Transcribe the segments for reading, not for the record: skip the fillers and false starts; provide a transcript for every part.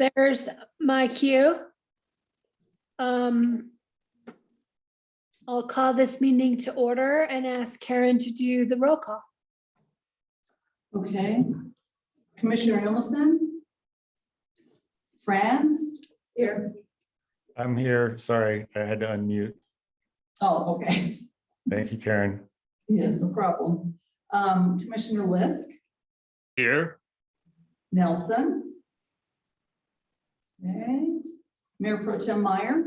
There's my cue. I'll call this meeting to order and ask Karen to do the roll call. Okay. Commissioner Emerson? Franz? Here. I'm here. Sorry, I had to unmute. Oh, okay. Thank you, Karen. Yes, no problem. Commissioner Lisk? Here. Nelson? And Mayor Pro Tem Meyer?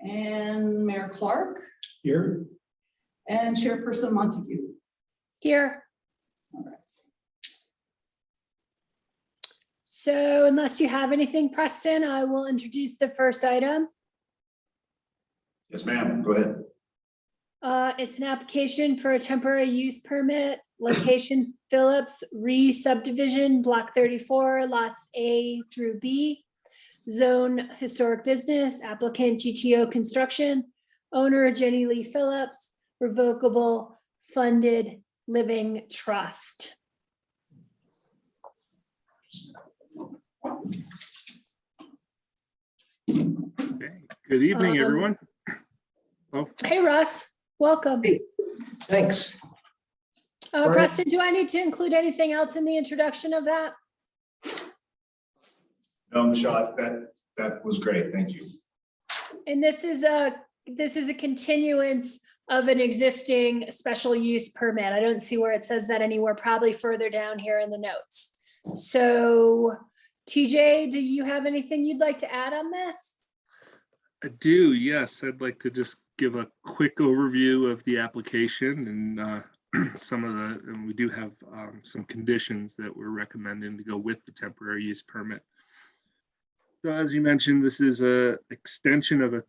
And Mayor Clark? Here. And Chairperson Montague? Here. All right. So unless you have anything, Preston, I will introduce the first item. Yes, ma'am. Go ahead. It's an application for a temporary use permit, location Phillips re-subdivision, block 34, lots A through B, zone historic business, applicant GTO Construction, owner Jenny Lee Phillips, revocable funded living trust. Okay. Good evening, everyone. Hey, Russ, welcome. Hey, thanks. Preston, do I need to include anything else in the introduction of that? No, Michelle, that was great. Thank you. And this is a continuance of an existing special use permit. I don't see where it says that anywhere, probably further down here in the notes. So TJ, do you have anything you'd like to add on this? I do, yes. I'd like to just give a quick overview of the application and and we do have some conditions that we're recommending to go with the temporary use permit. So as you mentioned, this is a extension of a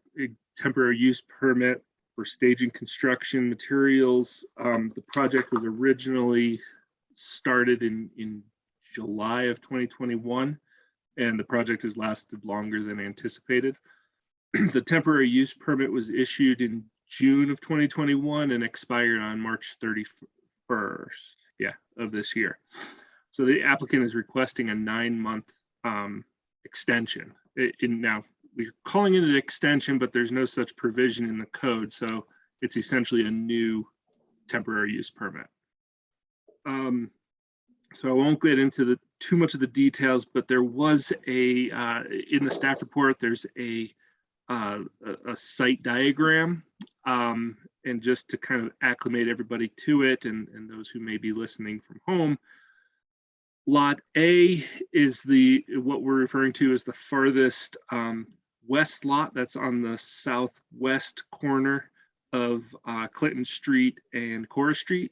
temporary use permit for staging construction materials. The project was originally started in July of 2021, and the project has lasted longer than anticipated. The temporary use permit was issued in June of 2021 and expired on March 31st, of this year. So the applicant is requesting a 9-month extension. Now, we're calling it an extension, but there's no such provision in the code. So it's essentially a new temporary use permit. So I won't get into too much of the details, but there was in the staff report, there's a site diagram, and just to kind of acclimate everybody to it and those who may be listening from home. Lot A is what we're referring to as the farthest west lot. That's on the southwest corner of Clinton Street and Cora Street.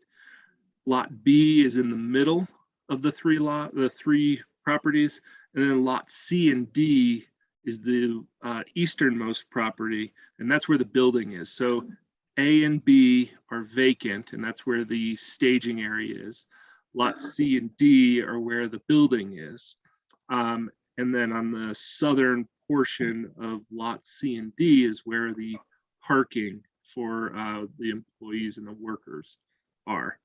Lot B is in the middle of the three properties, and then lot C and D is the easternmost property, and that's where the building is. So A and B are vacant, and that's where the staging area is. Lot C and D are where the building is. And then on the southern portion of lot C and D is where the parking for the employees and the workers are.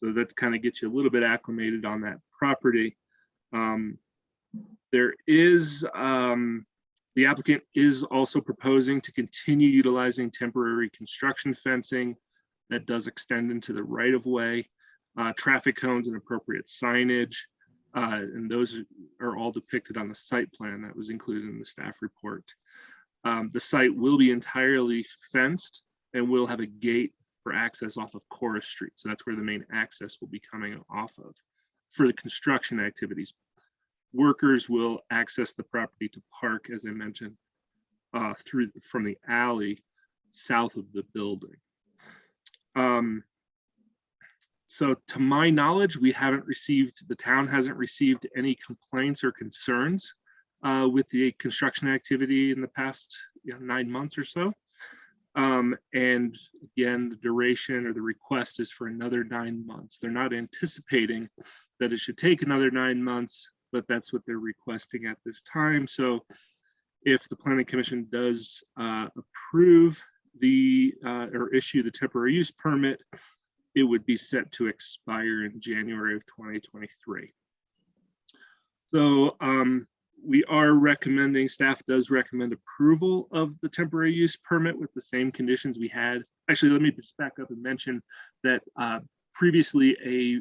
So that kind of gets you a little bit acclimated on that property. The applicant is also proposing to continue utilizing temporary construction fencing that does extend into the right-of-way, traffic cones and appropriate signage, and those are all depicted on the site plan that was included in the staff report. The site will be entirely fenced and will have a gate for access off of Cora Street. So that's where the main access will be coming off of for the construction activities. Workers will access the property to park, as I mentioned, from the alley south of the building. So to my knowledge, the town hasn't received any complaints or concerns with the construction activity in the past 9 months or so. And again, the duration or the request is for another 9 months. They're not anticipating that it should take another 9 months, but that's what they're requesting at this time. So if the Planning Commission does approve or issue the temporary use permit, it would be set to expire in January of 2023. So we are recommending, staff does recommend approval of the temporary use permit with the same conditions we had. Actually, let me just back up and mention that previously a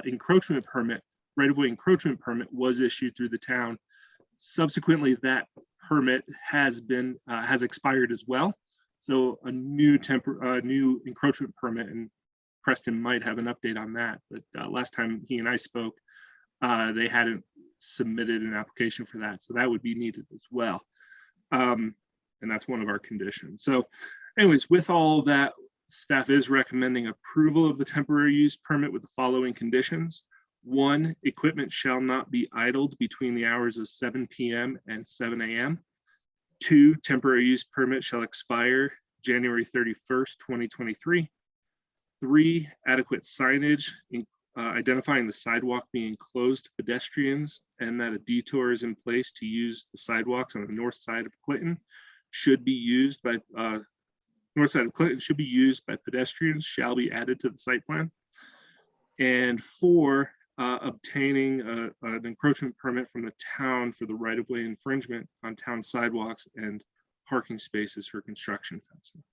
encroachment permit, right-of-way encroachment permit was issued through the town. Subsequently, that permit has expired as well. So a new encroachment permit, and Preston might have an update on that, but last time he and I spoke, they hadn't submitted an application for that. So that would be needed as well. And that's one of our conditions. So anyways, with all of that, staff is recommending approval of the temporary use permit with the following conditions. 1, equipment shall not be idled between the hours of 7 p.m. and 7 a.m. 2, temporary use permit shall expire January 31st, 2023. 3, adequate signage identifying the sidewalk being closed to pedestrians and that a detour is in place to use the sidewalks on the north side of Clinton should be used by pedestrians shall be added to the site plan. And 4, obtaining an encroachment permit from the town for the right-of-way infringement on town sidewalks and parking spaces for construction fencing.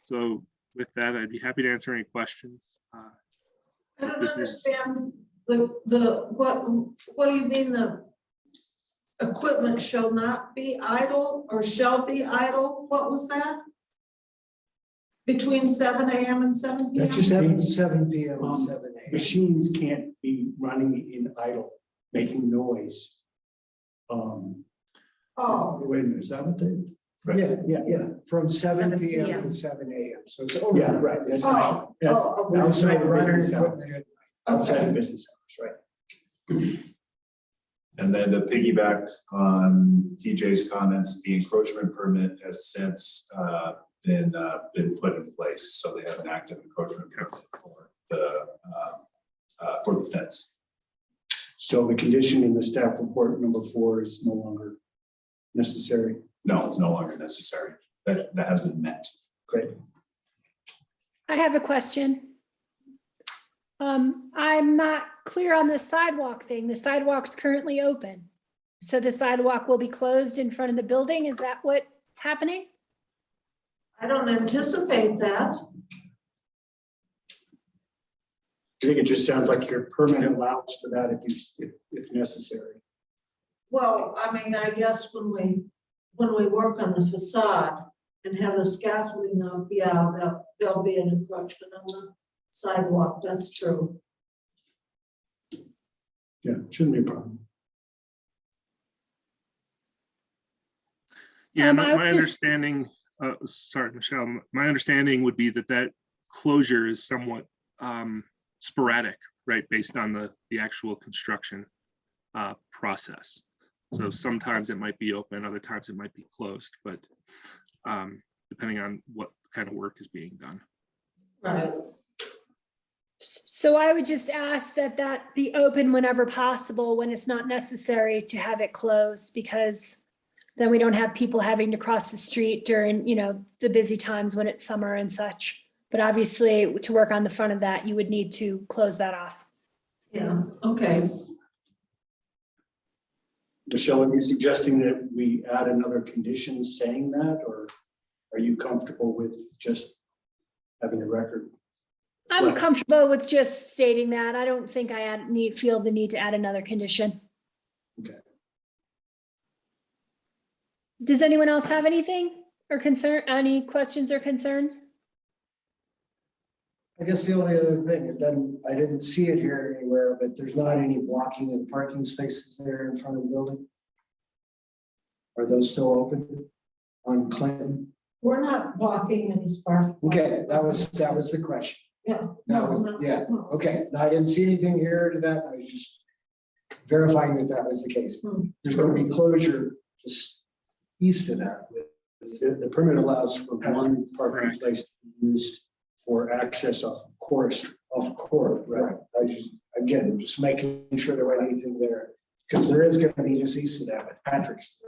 So with that, I'd be happy to answer any questions. I don't This is- understand what do you mean the equipment shall not be idle or shall be idle? What was that? Between 7 a.m. and 7 p.m.? That's just seven p.m. and 7 a.m. Machines can't be running in idle, making noise. Oh, Wait a minute, is that what they? Yeah, from 7 p.m. p.m. to 7 a.m. So it's over. Yeah, right. That's oh, yeah, oh, okay. Outside running business hours. equipment. Outside of business hours, right? And then to piggyback on TJ's comments, the encroachment permit has since been put in place. So they have an active encroachment permit for the fence. So the condition in the staff report number 4 is no longer necessary. No, it's no longer necessary. That has been met. Great. I have a question. I'm not clear on the sidewalk thing. The sidewalk's currently open. So the sidewalk will be closed in front of the building. Is that what's happening? I don't anticipate that. I think it just sounds like your permit allows for that if necessary. Well, I mean, I guess when we work on the facade and have the scaffolding up, yeah, there'll be an encroachment on the sidewalk. That's true. Yeah, shouldn't be a problem. Yeah, I my was just- understanding, sorry, Michelle, my understanding would be that closure is somewhat sporadic, right? Based on the actual construction process. So sometimes it might be open, other times it might be closed, but depending on what kind of work is being done. Right. So I would just ask that be open whenever possible, when it's not necessary to have it closed, because then we don't have people having to cross the street during, the busy times when it's summer and such. But obviously, to work on the front of that, you would need to close that off. Yeah, okay. Michelle, are you suggesting that we add another condition saying that, or are you comfortable with just having the record? I'm reflect? comfortable with just stating that. I don't think I feel the need to add another condition. Okay. Does anyone else have anything or any questions or concerns? I guess the only other thing, I didn't see it here anywhere, but there's not any blocking of parking spaces there in front of the building. Are those still open on Clinton? We're not blocking any spark. Okay, that was the question. Yeah. That was, yeah, okay. No, I didn't see anything here to that. I was just verifying that was the case. There's going to be closure just east of that. The permit allows for one parking Correct. place to be used for access off court, Right. I just making sure there wasn't anything there, because there is going to be just east of that with Patrick's.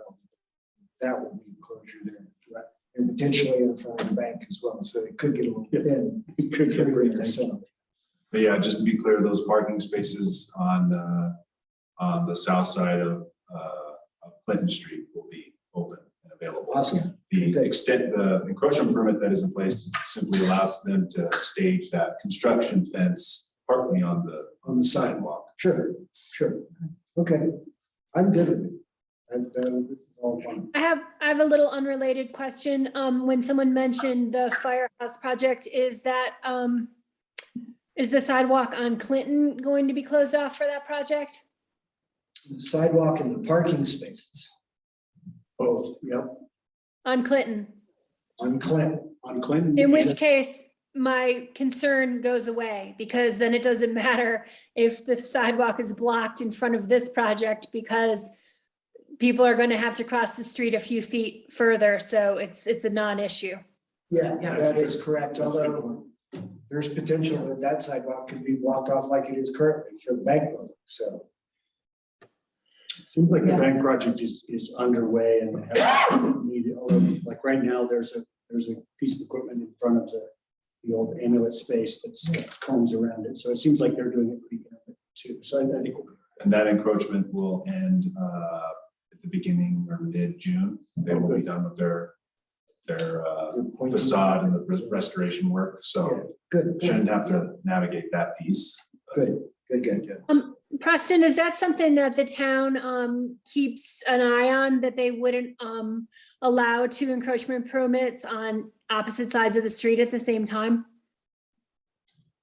That would be closure there, right? And potentially in front of the bank as well, so it could get a little thin. It could get through pretty there, tight. so. But yeah, just to be clear, those parking spaces on on the south side of Clinton Street will be open and available. Awesome. The Okay. the encroachment permit that is in place simply allows them to stage that construction fence partly on the sidewalk. Sure, sure. Okay, I'm good with it. This is all fun. I have a little unrelated question. When someone mentioned the firehouse project, is the sidewalk on Clinton going to be closed off for that project? The sidewalk and the parking spaces Both, yep, On Clinton, on Clinton. on Clinton. in which case my concern goes away, because then it doesn't matter if the sidewalk is blocked in front of this project, because people are going to have to cross the street a few feet further, so it's a non-issue. Yeah, Yeah. that is correct, That's a good although there's potential that that sidewalk could be blocked off like it is currently for the bank building, so. Seems like the Yeah. bank project is underway and they have needed, although like right now, there's a piece of equipment in front of the old amulet space that's got cones around it. So it seems like they're doing it pretty good too. So I think we'll be. And that encroachment will end at the beginning or mid-June. They will be done with their facade and the restoration work, Yeah, so good, shouldn't have to navigate that piece. good. Preston, is that something that the town keeps an eye on, that they wouldn't allow two encroachment permits on opposite sides of the street at the same time?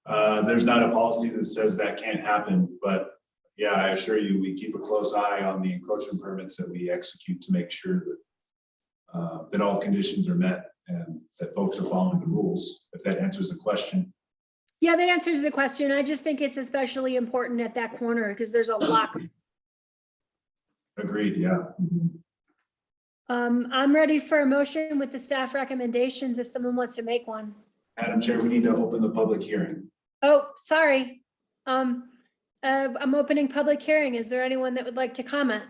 There's not a policy that says that can't happen, but yeah, I assure you, we keep a close eye on the encroachment permits that we execute to make sure that all conditions are met and that folks are following the rules, if that answers the question. Yeah, that answers the question. I just think it's especially important at that corner because there's a lot. Agreed, yeah. I'm ready for a motion with the staff recommendations if someone wants to make one. Madam Chair, we need to open the public hearing. Oh, sorry. I'm opening public hearing. Is there anyone that would like to comment?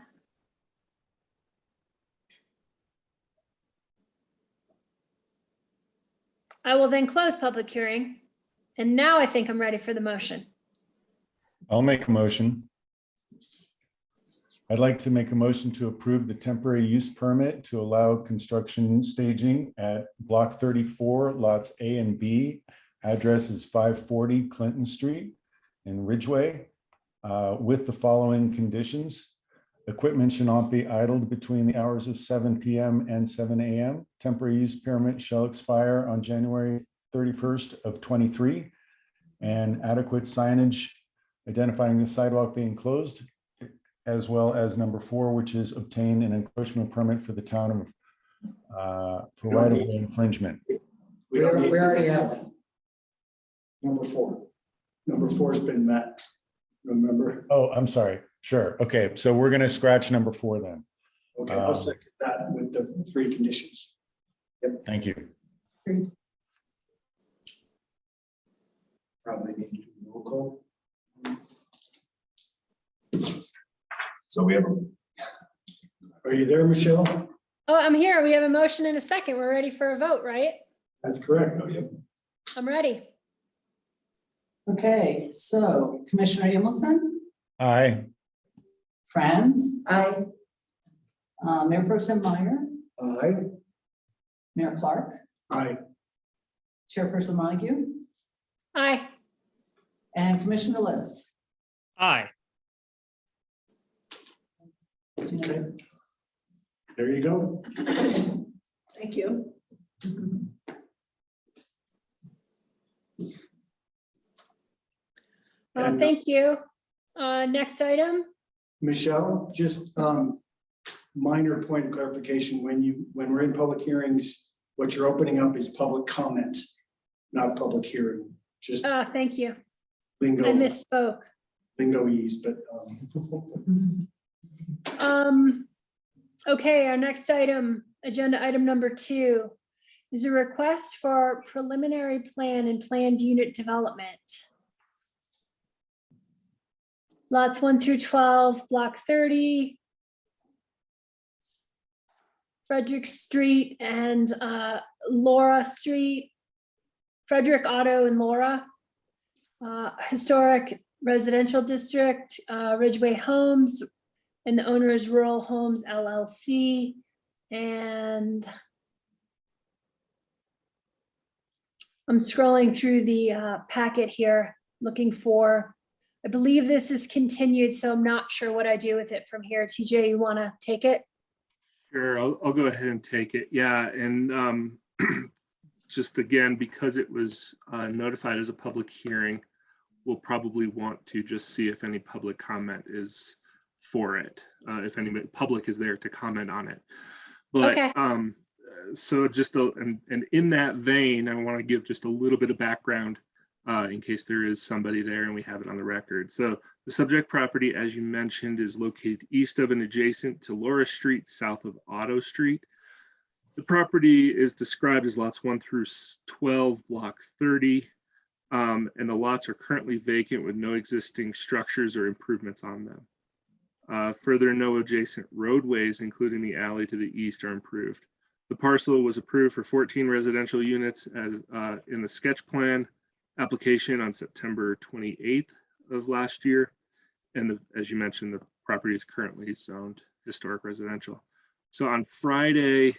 I will then close public hearing. And now I think I'm ready for the motion. I'll make a motion. I'd like to make a motion to approve the temporary use permit to allow construction staging at block 34, lots A and B. Address is 540 Clinton Street in Ridgway, with the following conditions. Equipment should not be idled between the hours of 7 p.m. and 7 a.m. Temporary use permit shall expire on January 31st of 23, and adequate signage identifying the sidewalk being closed, as well as number 4, which is obtain an encroachment permit for the town of for right-of-way infringement. We already have that. Number 4. Number 4's been met, remember? Oh, I'm sorry. Sure. Okay, so we're going to scratch number 4 then. Okay, I'll second that with the 3 conditions. Thank you. Probably need to do roll call. So we have, Are you there, Michelle? Oh, I'm here. We have a motion and a second. We're ready for a vote, right? That's correct. oh, yeah. I'm ready. Okay, so Commissioner Emelson, Aye. Franz. Aye. Mayor Pro Tem Meyer, Aye. Mayor Clark, Aye. Chairperson Montague, Aye. and Commissioner List. Aye. Okay. There you go. Thank you. Well, thank you. Next item. Michelle, just minor point of clarification, when we're in public hearings, what you're opening up is public comment, not public hearing, just Thank you. I lingo, misspoke. lingoese, but Okay, our next item, agenda item number 2, is a request for preliminary plan and planned unit development. Lots 1 through 12, block 30. Frederick Street and Laura Street. Frederick Otto and Laura. Historic residential district, Ridgway Homes, and the owner is Rural Homes LLC. And I'm scrolling through the packet here, looking for, I believe this is continued, so I'm not sure what I do with it from here. TJ, you want to take it? Sure, I'll go ahead and take it. Yeah, and just again, because it was notified as a public hearing, we'll probably want to just see if any public comment is for it, if any public is there to comment on it. But Okay. so just and in that vein, I want to give just a little bit of background in case there is somebody there and we have it on the record. So the subject property, as you mentioned, is located east of and adjacent to Laura Street, south of Otto Street. The property is described as lots 1 through 12, block 30, and the lots are currently vacant with no existing structures or improvements on them. Further, no adjacent roadways, including the alley to the east, are improved. The parcel was approved for 14 residential units as in the sketch plan application on September 28th of last year. And as you mentioned, the property is currently zoned historic residential. So on Friday,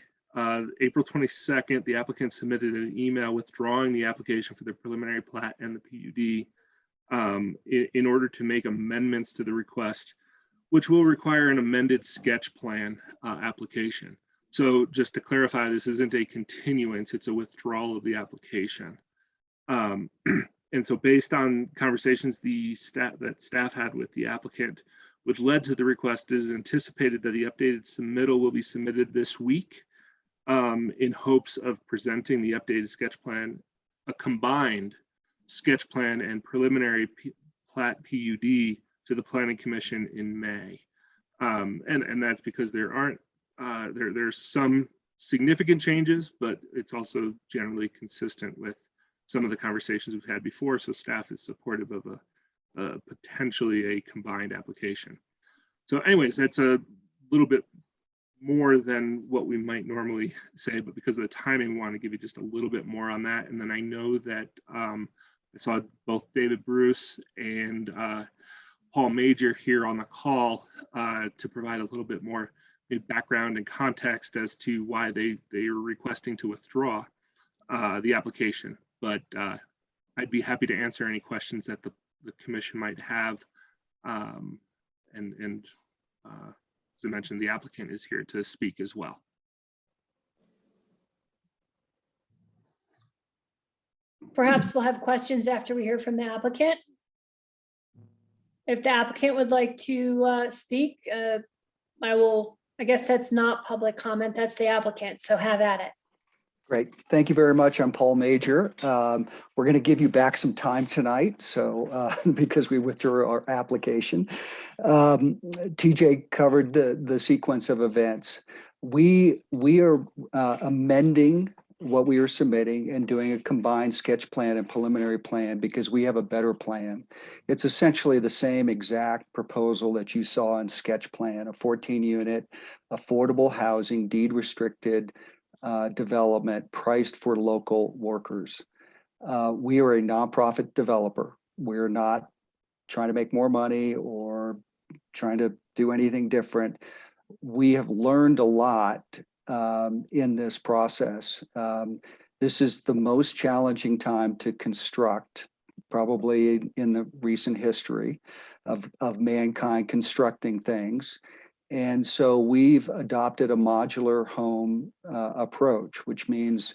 April 22nd, the applicant submitted an email withdrawing the application for the preliminary plat and the PUD in order to make amendments to the request, which will require an amended sketch plan application. So just to clarify, this isn't a continuance, it's a withdrawal of the application. And so based on conversations that staff had with the applicant, which led to the request, it is anticipated that the updated submittal will be submitted this week in hopes of presenting the updated sketch plan, a combined sketch plan and preliminary plat PUD to the Planning Commission in May. And that's because there aren't, there's some significant changes, but it's also generally consistent with some of the conversations we've had before. So staff is supportive of a potentially a combined application. So anyways, that's a little bit more than what we might normally say, but because of the timing, we want to give you just a little bit more on that. And then I know that I saw both David Bruce and Paul Major here on the call to provide a little bit more background and context as to why they are requesting to withdraw the application. But I'd be happy to answer any questions that the commission might have. And as I mentioned, the applicant is here to speak as well. Perhaps we'll have questions after we hear from the applicant. If the applicant would like to speak, I guess that's not public comment, that's the applicant, so have at it. Great. Thank you very much. I'm Paul Major. We're going to give you back some time tonight, so because we withdrew our application. TJ covered the sequence of events. We are amending what we are submitting and doing a combined sketch plan and preliminary plan because we have a better plan. It's essentially the same exact proposal that you saw in sketch plan, a 14-unit affordable housing, deed restricted development priced for local workers. We are a nonprofit developer. We're not trying to make more money or trying to do anything different. We have learned a lot in this process. This is the most challenging time to construct, probably in the recent history of mankind constructing things. And so we've adopted a modular home approach, which means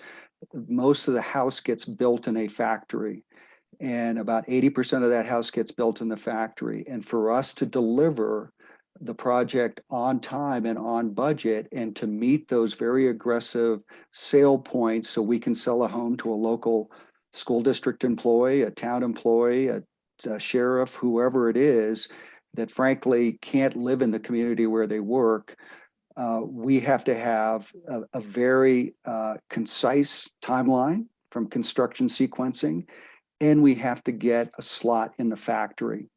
most of the house gets built in a factory, and about 80% of that house gets built in the factory. And for us to deliver the project on time and on budget, and to meet those very aggressive sale points so we can sell a home to a local school district employee, a town employee, a sheriff, whoever it is, that frankly can't live in the community where they work, we have to have a very concise timeline from construction sequencing, and we have to get a slot in the factory.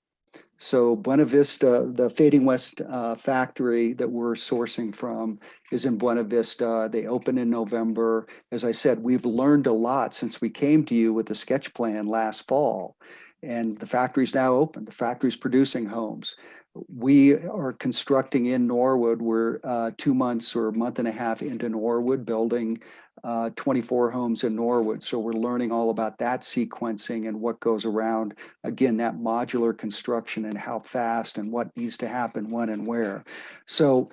So Buena Vista, the Fading West factory that we're sourcing from is in Buena Vista. They open in November. As I said, we've learned a lot since we came to you with the sketch plan last fall. And the factory's now open. The factory's producing homes. We are constructing in Norwood. We're 2 months or a month and a half into Norwood, building 24 homes in Norwood. So we're learning all about that sequencing and what goes around, again, that modular construction and how fast and what needs to happen when and where. So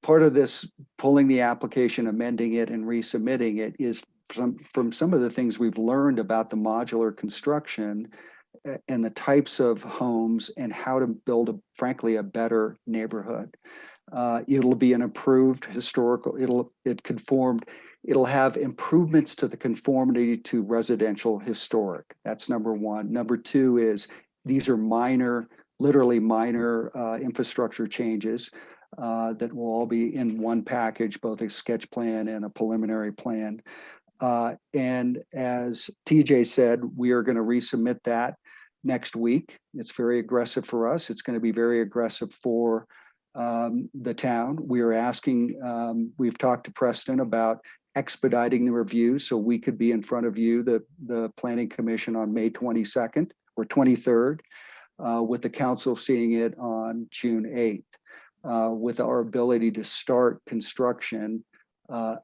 part of this pulling the application, amending it and resubmitting it is from some of the things we've learned about the modular construction and the types of homes and how to build, frankly, a better neighborhood. It'll be an improved historical, it'll have improvements to the conformity to residential historic. That's number one. Number two is these are minor, literally minor infrastructure changes that will all be in one package, both a sketch plan and a preliminary plan. And as TJ said, we are going to resubmit that next week. It's very aggressive for us. It's going to be very aggressive for the town. We are asking, we've talked to Preston about expediting the review so we could be in front of you, the Planning Commission, on May 22nd or 23rd, with the council seeing it on June 8th, with our ability to start construction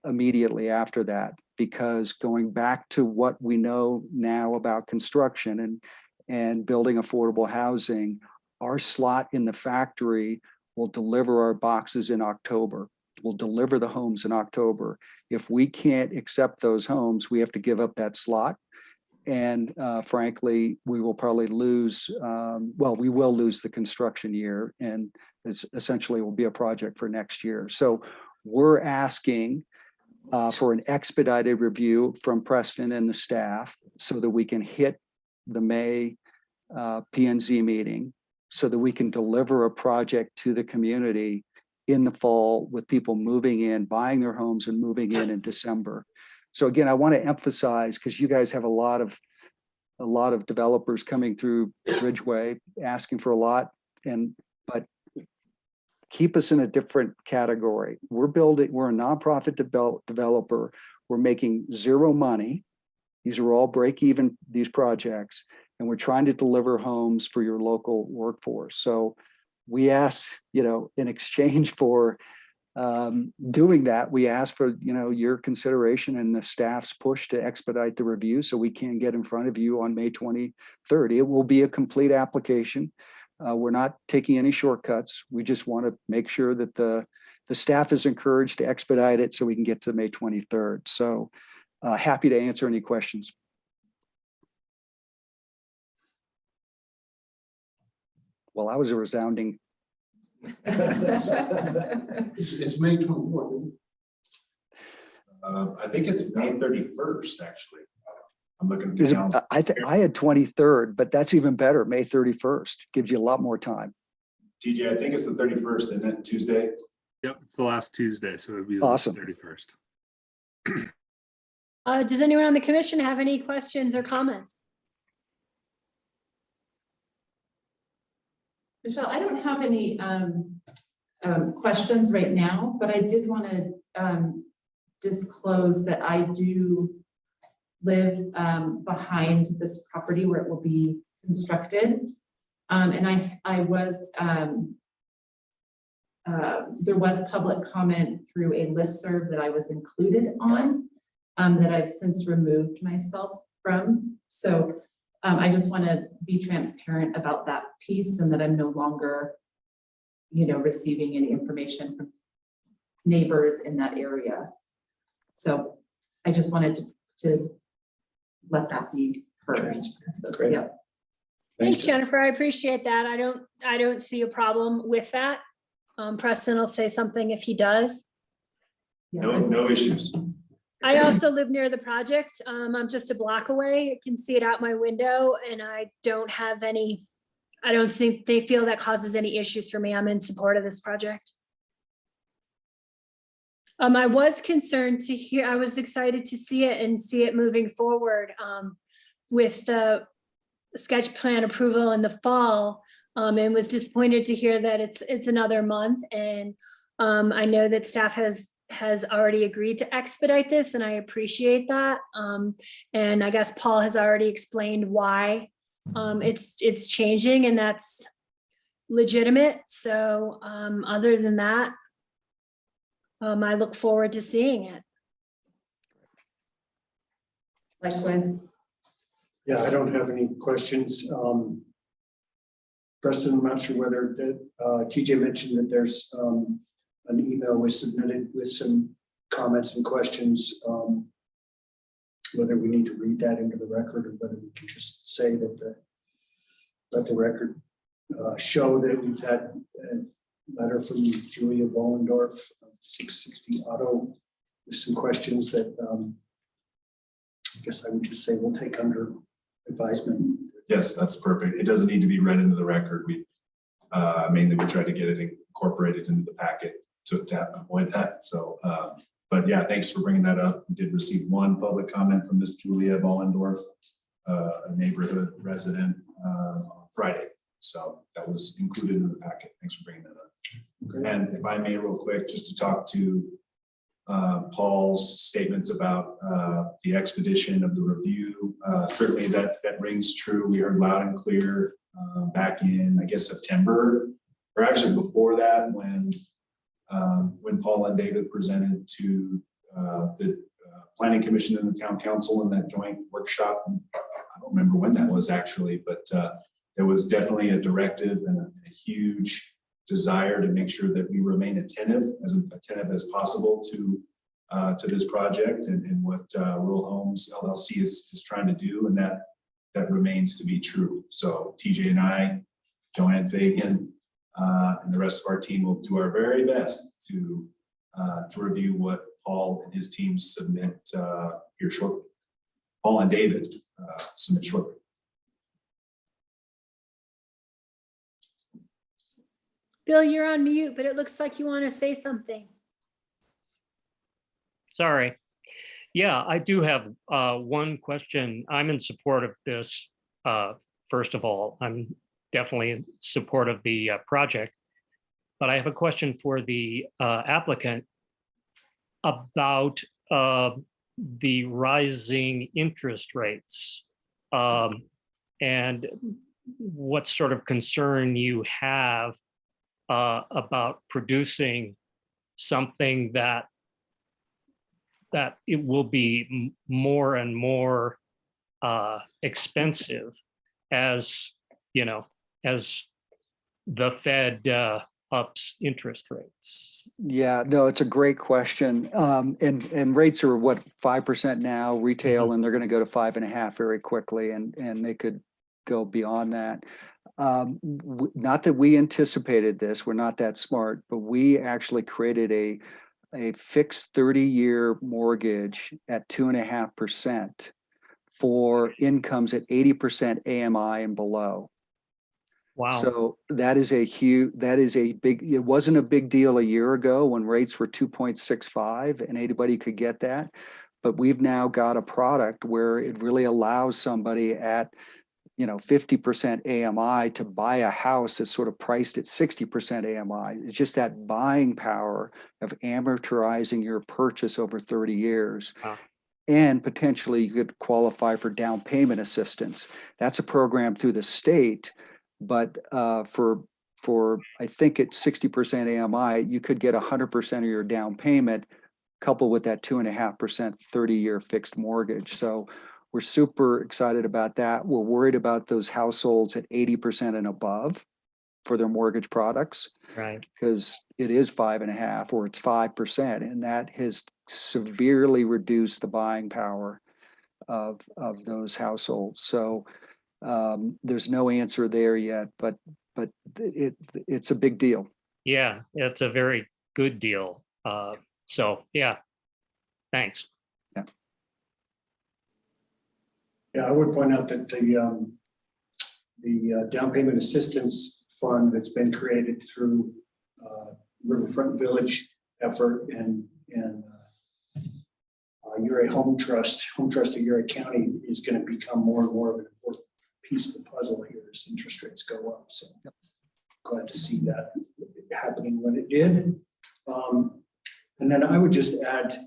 immediately after that. Because going back to what we know now about construction and building affordable housing, our slot in the factory will deliver our boxes in October. We'll deliver the homes in October. If we can't accept those homes, we have to give up that slot. And frankly, we will probably lose, we will lose the construction year, and it's essentially will be a project for next year. So we're asking for an expedited review from Preston and the staff so that we can hit the May P&Z meeting so that we can deliver a project to the community in the fall with people moving in, buying their homes and moving in December. So again, I want to emphasize, because you guys have a lot of developers coming through Ridgway asking for a lot, but keep us in a different category. We're a nonprofit developer. We're making zero money. These are all break even, these projects, and we're trying to deliver homes for your local workforce. So we ask, in exchange for doing that, we ask for, your consideration and the staff's push to expedite the review so we can get in front of you on May 23rd. It will be a complete application. We're not taking any shortcuts. We just want to make sure that the staff is encouraged to expedite it so we can get to May 23rd. So happy to answer any questions. Well, that was a resounding. It's May 24th. I think it's May 31st, actually. I'm looking at the calendar. I had 23rd, but that's even better. May 31st gives you a lot more time. TJ, I think it's the 31st, isn't it? Tuesday? Yep, it's the last Tuesday, so it'd be Awesome. the 31st. Does anyone on the commission have any questions or comments? Michelle, I don't have any questions right now, but I did want to disclose that I do live behind this property where it will be constructed. And I was, there was public comment through a listserv that I was included on that I've since removed myself from. So I just want to be transparent about that piece and that I'm no longer, receiving any information from neighbors in that area. So I just wanted to let that be heard. Great. Yeah. Thanks, Jennifer. I appreciate that. I don't see a problem with that. Preston will say something if he does. No issues. I also live near the project. I'm just a block away. I can see it out my window, and I don't think they feel that causes any issues for me. I'm in support of this project. I was concerned to hear, I was excited to see it and see it moving forward with the sketch plan approval in the fall, and was disappointed to hear that it's another month. And I know that staff has already agreed to expedite this, and I appreciate that. And I guess Paul has already explained why It's changing and that's legitimate. So other than that, I look forward to seeing it. Likewise, Yeah, I don't have any questions. Preston, I'm not sure whether that, TJ mentioned that there's an email was submitted with some comments and questions. Whether we need to read that into the record or whether we can just say that let the record show that we've had a letter from Julia Vollendorf of 660 Auto with some questions that I guess I would just say we'll take under advisement. Yes, that's perfect. It doesn't need to be read into the record. We mainly we tried to get it incorporated into the packet to avoid that. So, but yeah, thanks for bringing that up. We did receive one public comment from Miss Julia Vollendorf, a neighborhood resident on Friday. So that was included in the packet. Thanks for bringing that up. Okay. And if I may, real quick, just to talk to Paul's statements about the expedition of the review. Certainly that rings true. We heard loud and clear back in, I guess, September, or actually before that, when Paul and David presented to the Planning Commission and the Town Council in that joint workshop. I don't remember when that was actually, but there was definitely a directive and a huge desire to make sure that we remain attentive as possible to this project and what Rural Homes LLC is trying to do, and that remains to be true. So TJ and I, Joanne Fagan, and the rest of our team will do our very best to review what Paul and his team submit here shortly. Paul and David submit shortly. Bill, you're on mute, but it looks like you want to say something. Sorry. Yeah, I do have one question. I'm in support of this. First of all, I'm definitely in support of the project, but I have a question for the applicant about the rising interest rates and what sort of concern you have about producing something that it will be more and more expensive as the Fed ups interest rates. Yeah, no, it's a great question. And rates are what, 5% now retail, and they're going to go to 5.5 very quickly, and they could go beyond that. Not that we anticipated this, we're not that smart, but we actually created a fixed 30-year mortgage at 2.5% for incomes at 80% AMI and below. Wow. So that is a big, it wasn't a big deal a year ago when rates were 2.65 and anybody could get that. But we've now got a product where it really allows somebody at 50% AMI to buy a house that's sort of priced at 60% AMI. It's just that buying power of amortizing your purchase over 30 years. Wow. And potentially you could qualify for down payment assistance. That's a program through the state, but for I think at 60% AMI, you could get 100% of your down payment coupled with that 2.5% 30-year fixed mortgage. So we're super excited about that. We're worried about those households at 80% and above for their mortgage products, Right. because it is 5.5 or it's 5%, and that has severely reduced the buying power of those households. So there's no answer there yet, but it's a big deal. Yeah, it's a very good deal. So yeah, thanks. Yeah, I would point out that the down payment assistance fund that's been created through Riverfront Village effort and Uray Home Trust of Uray County is going to become more and more of an important piece of the puzzle here as interest rates go up. So glad to see that happening when it did. And then I would just add,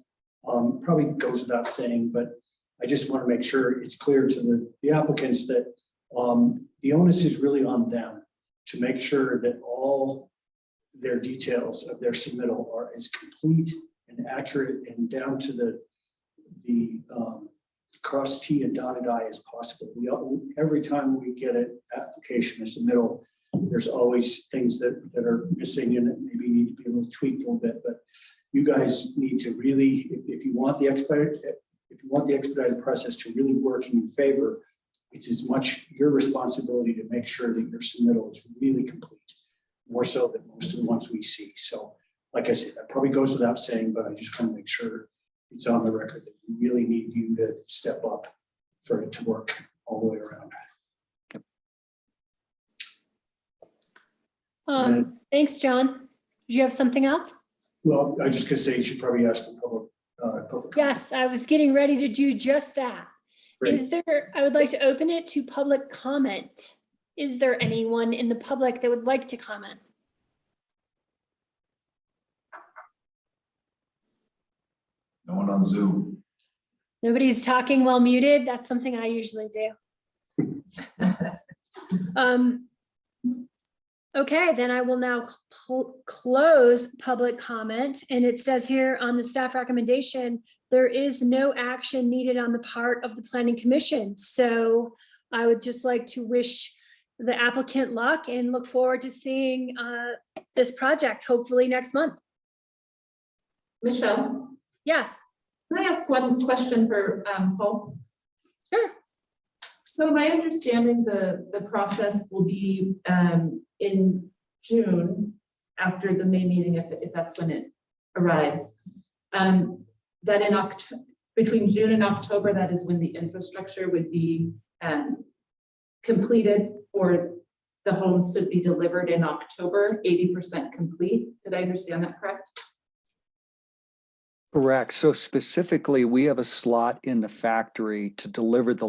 probably goes without saying, but I just want to make sure it's clear to the applicants that The onus is really on them to make sure that all their details of their submittal are as complete and accurate and down to the cross T and dotted I as possible. Every time we get an application, a submittal, there's always things that are missing and that maybe need to be a little tweaked a little bit, but you guys need to really, if you want the expedited process to really work in your favor, it's as much your responsibility to make sure that your submittal is really complete, more so than most of the ones we see. So like I said, that probably goes without saying, but I just want to make sure it's on the record that we really need you to step up for it to work all the way around. Thanks, John. Do you have something else? Well, I was just gonna say, you should probably ask the public comment. Yes, I was getting ready to do just that. Great. I would like to open it to public comment. Is there anyone in the public that would like to comment? No one on Zoom. Nobody's talking while muted. That's something I usually do. Okay, then I will now close public comment. And it says here on the staff recommendation, there is no action needed on the part of the Planning Commission. So I would just like to wish the applicant luck and look forward to seeing this project hopefully next month. Michelle, Yes, can I ask one question for Paul? sure. So my understanding, the process will be in June after the May meeting, if that's when it arrives. That in October, between June and October, that is when the infrastructure would be completed for the homes to be delivered in October, 80% complete. Did I understand that correct? Correct. So specifically, we have a slot in the factory to deliver the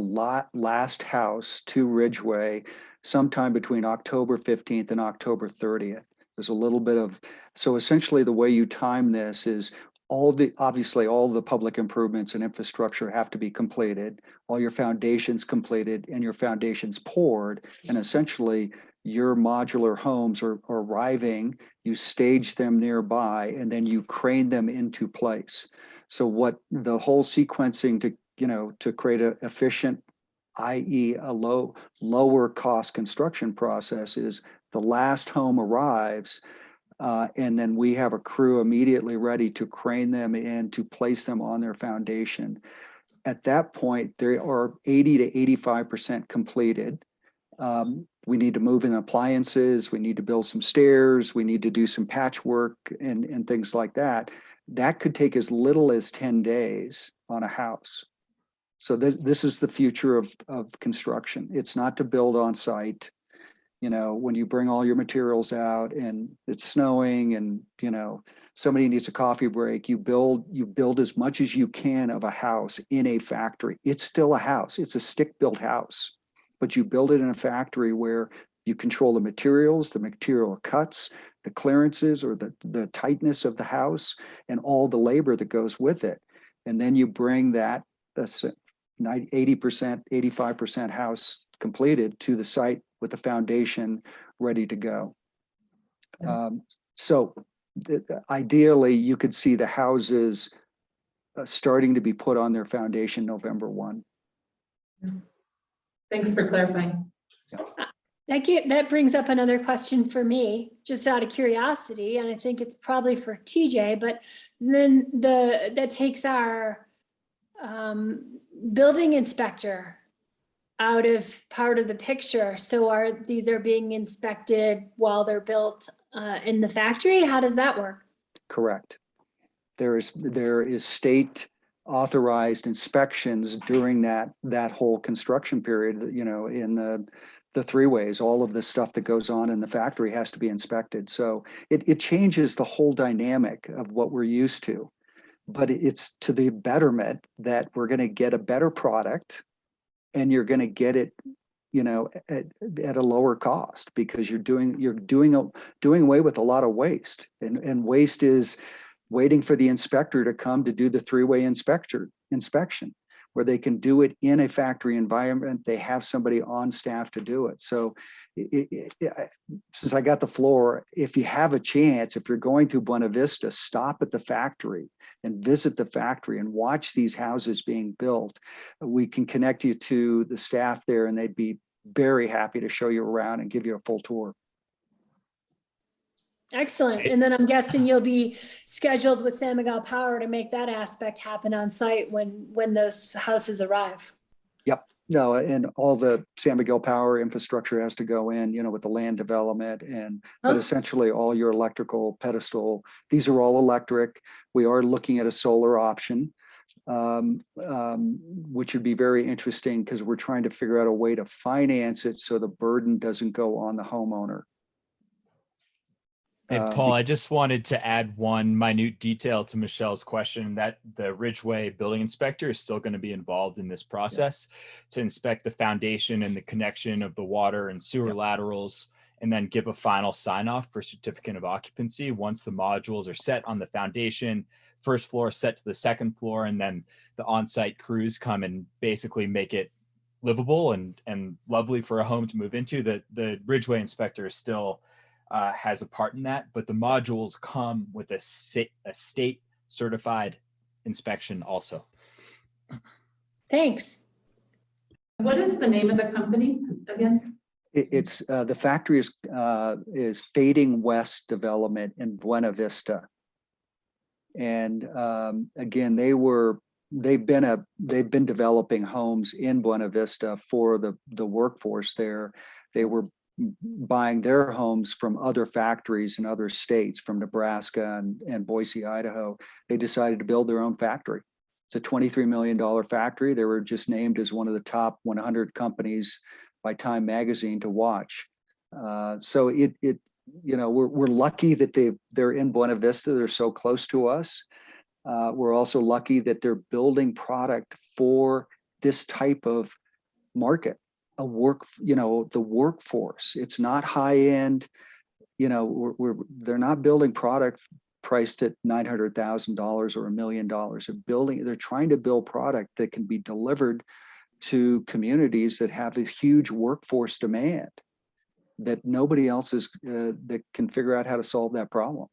last house to Ridgway sometime between October 15th and October 30th. There's a little bit of, so essentially the way you time this is obviously all the public improvements and infrastructure have to be completed, all your foundations completed and your foundations poured, and essentially your modular homes are arriving, you stage them nearby, and then you crane them into place. So what the whole sequencing to create an efficient, i.e. a lower cost construction process is the last home arrives, and then we have a crew immediately ready to crane them in to place them on their foundation. At that point, they are 80 to 85% completed. We need to move in appliances, we need to build some stairs, we need to do some patchwork and things like that. That could take as little as 10 days on a house. So this is the future of construction. It's not to build on site. You know, when you bring all your materials out and it's snowing and, you know, somebody needs a coffee break, you build as much as you can of a house in a factory. It's still a house. It's a stick-built house, but you build it in a factory where you control the materials, the material cuts, the clearances or the tightness of the house and all the labor that goes with it. And then you bring that 80%, 85% house completed to the site with the foundation ready to go. So ideally, you could see the houses starting to be put on their foundation November 1. Thanks for clarifying. That brings up another question for me, just out of curiosity, and I think it's probably for TJ, but then that takes our building inspector out of part of the picture. So these are being inspected while they're built in the factory? How does that work? Correct. There is state authorized inspections during that whole construction period, you know, in the three-ways, all of the stuff that goes on in the factory has to be inspected. So it changes the whole dynamic of what we're used to, but it's to the betterment that we're going to get a better product and you're going to get it, you know, at a lower cost because you're doing away with a lot of waste, and waste is waiting for the inspector to come to do the three-way inspection. where they can do it in a factory environment. They have somebody on staff to do it. So since I got the floor, if you have a chance, if you're going through Buena Vista, stop at the factory and visit the factory and watch these houses being built. We can connect you to the staff there, and they'd be very happy to show you around and give you a full tour. Excellent. And then I'm guessing you'll be scheduled with San Miguel Power to make that aspect happen on site when those houses arrive. Yep. No, and all the San Miguel Power infrastructure has to go in, you know, with the land development but essentially all your electrical pedestal, these are all electric. We are looking at a solar option, which would be very interesting because we're trying to figure out a way to finance it so the burden doesn't go on the homeowner. Hey, Paul, I just wanted to add one minute detail to Michelle's question, that the Ridgway building inspector is still going to be involved in this process to inspect the foundation and the connection of the water and sewer laterals, and then give a final sign off for certificate of occupancy once the modules are set on the foundation, first floor set to the second floor, and then the on-site crews come and basically make it livable and lovely for a home to move into. The Ridgway inspector is still has a part in that, but the modules come with a state certified inspection also. Thanks. What is the name of the company again? It's the factory is Fading West Development in Buena Vista. And again, they've been developing homes in Buena Vista for the workforce there. They were buying their homes from other factories in other states, from Nebraska and Boise, Idaho. They decided to build their own factory. It's a $23 million factory. They were just named as one of the top 100 companies by Time Magazine to watch. So we're lucky that they're in Buena Vista. They're so close to us. We're also lucky that they're building product for this type of market. The workforce. It's not high end. They're not building product priced at $900,000 or $1 million. They're trying to build product that can be delivered to communities that have a huge workforce demand that nobody else is that can figure out how to solve that problem.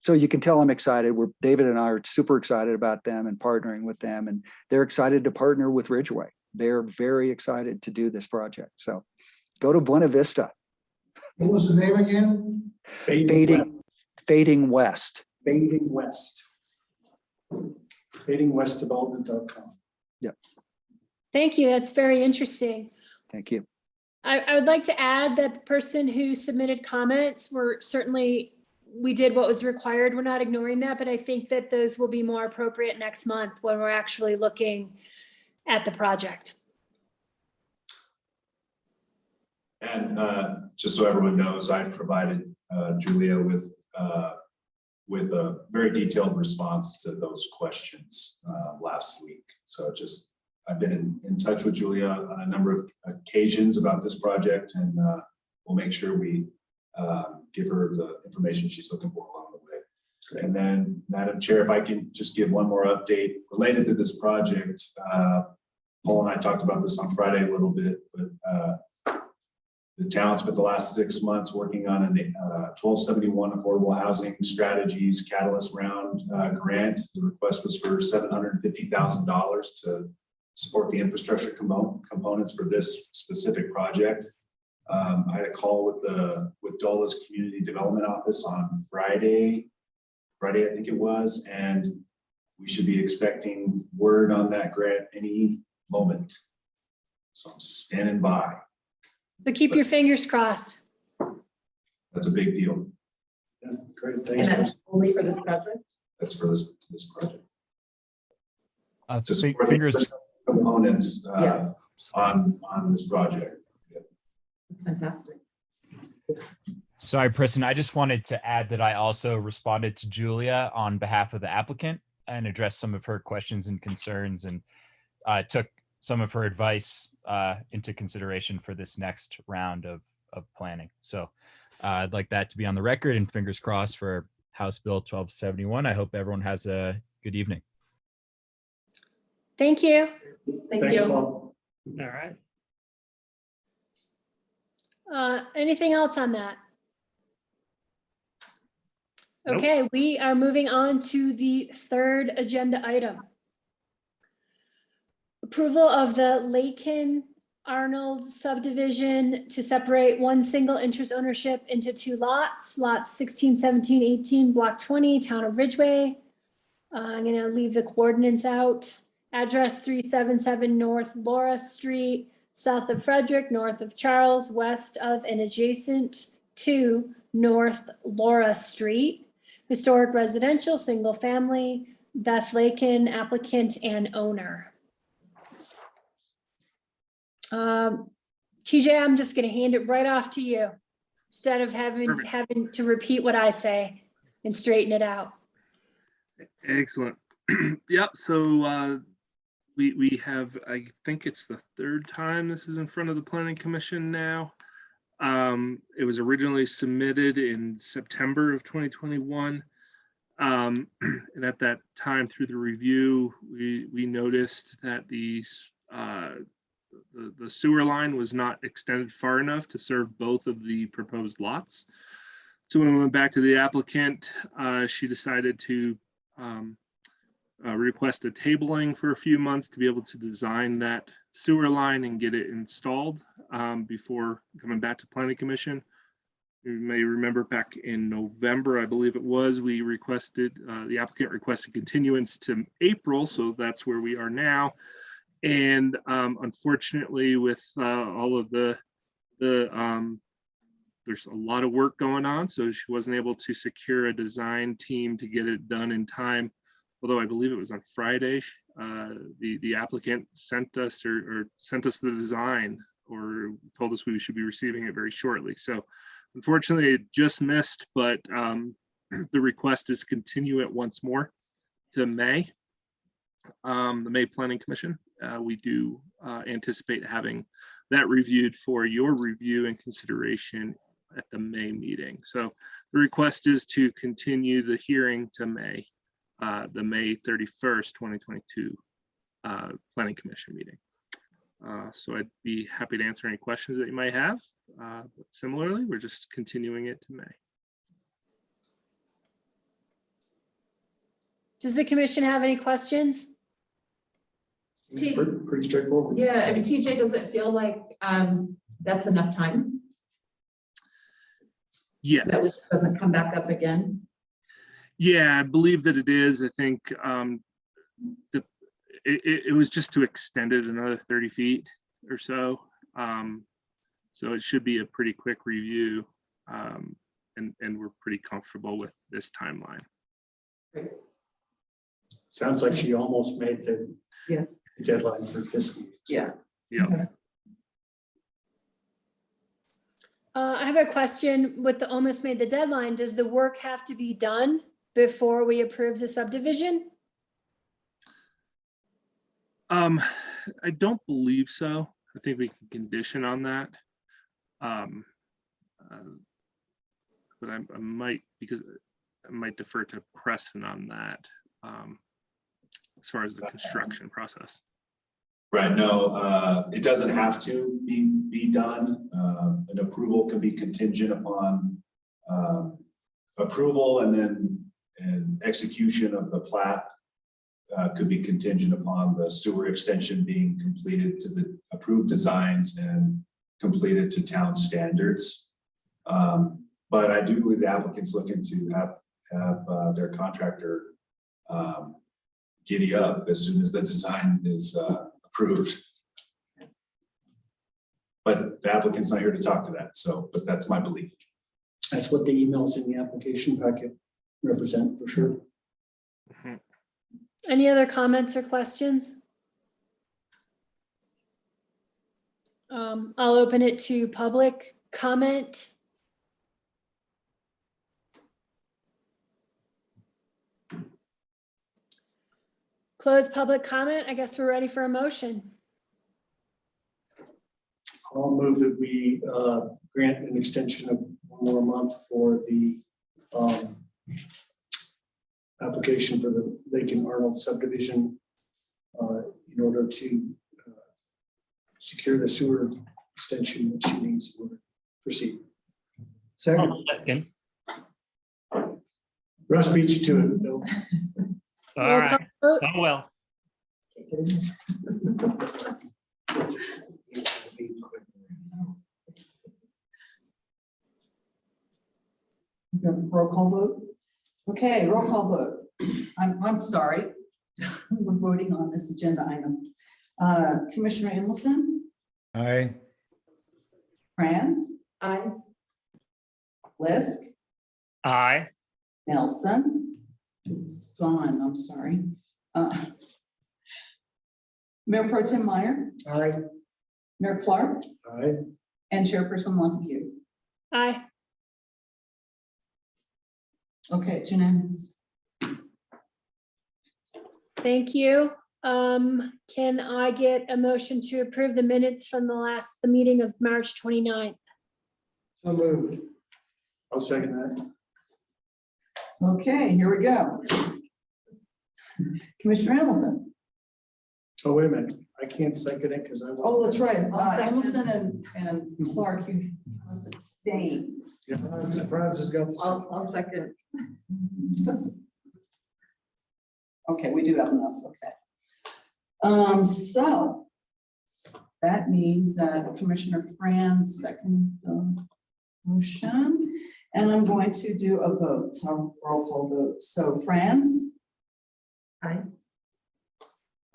So you can tell I'm excited. David and I are super excited about them and partnering with them, and they're excited to partner with Ridgway. They're very excited to do this project. So go to Buena Vista. What was the name again? Fading West. Fading West. FadingWestDevelopment.com. Yep. Thank you. That's very interesting. Thank you. I would like to add that the person who submitted comments we did what was required. We're not ignoring that, but I think that those will be more appropriate next month when we're actually looking at the project. And just so everyone knows, I provided Julia with a very detailed response to those questions last week. So I've been in touch with Julia on a number of occasions about this project, and we'll make sure we give her the information she's looking for along the way. Great. And then, Madam Chair, if I can just give one more update related to this project. Paul and I talked about this on Friday a little bit, but the town spent the last 6 months working on a 1271 affordable housing strategies catalyst round grant. The request was for $750,000 to support the infrastructure components for this specific project. I had a call with Dola's Community Development Office on Friday, I think it was, and we should be expecting word on that grant any moment. So I'm standing by. So keep your fingers crossed. That's a big deal. Yeah, great. And Thanks. that's only for this project? That's for this project. To So support fingers. the components Yes. on this project. That's fantastic. Sorry, Preston, I just wanted to add that I also responded to Julia on behalf of the applicant and addressed some of her questions and concerns, and took some of her advice into consideration for this next round of planning. So I'd like that to be on the record, and fingers crossed for House Bill 1271. I hope everyone has a good evening. Thank you. Thank Thanks, you. Paul. All right. Anything else on that? Nope. Okay, we are moving on to the third agenda item. Approval of the Lakin Arnold subdivision to separate one single interest ownership into two lots, lots 16, 17, 18, block 20, town of Ridgway. I'm gonna leave the coordinates out. Address 377 North Laura Street, south of Frederick, north of Charles, west of and adjacent to North Laura Street. Historic residential, single family, Beth Lakin, applicant and owner. TJ, I'm just gonna hand it right off to you instead of having to repeat what I say and straighten it out. Excellent. Yep. So we have, I think it's the third time this is in front of the Planning Commission now. It was originally submitted in September of 2021. And at that time through the review, we noticed that the sewer line was not extended far enough to serve both of the proposed lots. So when we went back to the applicant, she decided to request a tabling for a few months to be able to design that sewer line and get it installed before coming back to Planning Commission. You may remember back in November, I believe it was, we requested, the applicant requested continuance to April, so that's where we are now. And unfortunately, with all of there's a lot of work going on, so she wasn't able to secure a design team to get it done in time. Although I believe it was on Friday, the applicant sent us or sent us the design or told us we should be receiving it very shortly. So unfortunately, it just missed, but the request is continue it once more to May, the May Planning Commission. We do anticipate having that reviewed for your review and consideration at the May meeting. So the request is to continue the hearing to May, the May 31st, 2022 Planning Commission meeting. So I'd be happy to answer any questions that you might have. But similarly, we're just continuing it to May. Does the commission have any questions? It's pretty straightforward. Yeah, I mean, TJ, does it feel like that's enough time? Yes. So that it doesn't come back up again? Yeah, I believe that it is. I think it was just to extend it another 30 feet or so. So it should be a pretty quick review. And we're pretty comfortable with this timeline. Great. Sounds like she almost made the Yeah. deadline for this week. So. Yeah. Yeah. Okay. I have a question. With the almost made the deadline, does the work have to be done before we approve the subdivision? I don't believe so. I think we can condition on that. But I might, because I might defer to Preston on that as far as the construction process. Right, no, it doesn't have to be done. An approval can be contingent upon approval, and then execution of the plat could be contingent upon the sewer extension being completed to the approved designs and completed to town standards. But I do believe the applicant's looking to have their contractor giddy up as soon as the design is approved. But the applicant's not here to talk to that, so, but that's my belief. That's what the emails in the application packet represent for sure. Mhm. Any other comments or questions? I'll open it to public comment. Close public comment. I guess we're ready for a motion. I'll move that we grant an extension of 1 more month for the application for the Lake and Arnold subdivision in order to secure the sewer extension that she needs in order to proceed. Second, I'll second. Russ beat you to it, Bill. All Roll right. call vote. Oh, well. Roll call vote? Okay, roll call vote. I'm sorry. We're voting on this agenda item. Commissioner Emerson, Aye. Franz, Aye. Lisk, Aye. Nelson. It's gone, I'm sorry. Mayor Pro Tem Meyer, Aye. Mayor Clark, Aye. and Chairperson Montague. Aye. Okay, it's unanimous. Thank you. Can I get a motion to approve the minutes from the meeting of March 29th? So moved. I'll second that. Okay, here we go. Commissioner Emerson. Oh, wait a minute. I can't second it because I. Oh, that's right. I'll second. Emerson and Clark, you must abstain. Yeah, Franz has got the. I'll second. Okay, we do have enough, okay. So that means that Commissioner Franz seconded the motion, and I'm going to do a vote, a roll call vote. So Franz? Aye.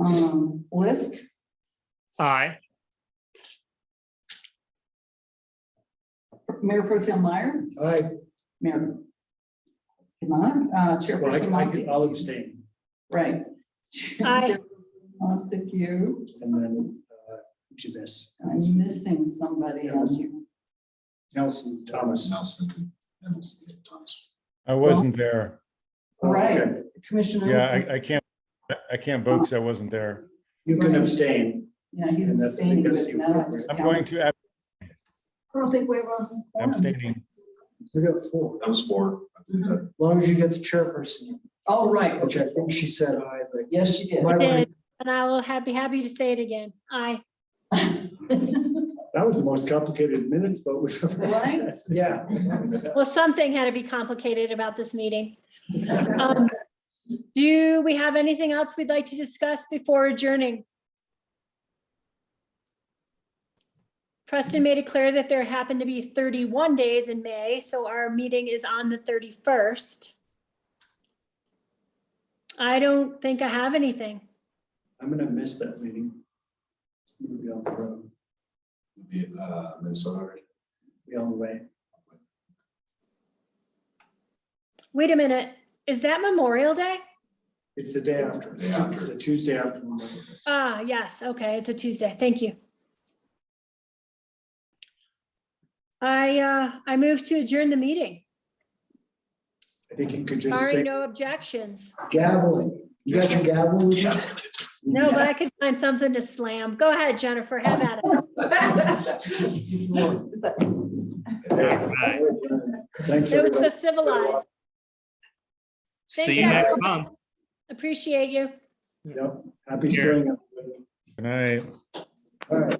Lisk, Aye. Mayor Pro Tem Meyer, Aye. Mayor. Come on, Chairperson Montague, I'll abstain. right. Aye. Montague, And then, to this, I'm missing somebody else. Nelson. Thomas. Nelson. Thomas. I wasn't there. Right, Okay. Commissioner. Yeah, Emerson. I can't vote because I wasn't there. You can Right. abstain. Yeah, he's And that's abstaining, because but you- now I just I'm count. going to I don't think we have a. quorum. abstaining. We got four. That was 4. I believe that. As long as you get the chairperson, Oh, right, which I okay. think she said aye, but. Yes, she did. My Did, and I will be happy to say it again. Aye. That was the most complicated minutes, but we. Right? Yeah. Well, something had to be complicated about this meeting. Do we have anything else we'd like to discuss before adjourning? Preston made it clear that there happened to be 31 days in May, so our meeting is on the 31st. I don't think I have anything. I'm gonna miss that meeting. We'll be on the road, Would be Minnesota. Right? be on the way. Wait a minute, is that Memorial Day? It's the day after, Day after. the Tuesday after. Memorial Day. Ah, yes, okay, it's a Tuesday, thank you. I move to adjourn the meeting. I think you could just Barring say, no objections. Gaveling. You got your gavel with you? No, but I could find something to slam. Go ahead, Jennifer, have at it. All right. thanks, It was everybody. so civilized. See you next month. Appreciate you. Yep. Happy spring. everybody. Good night. All right.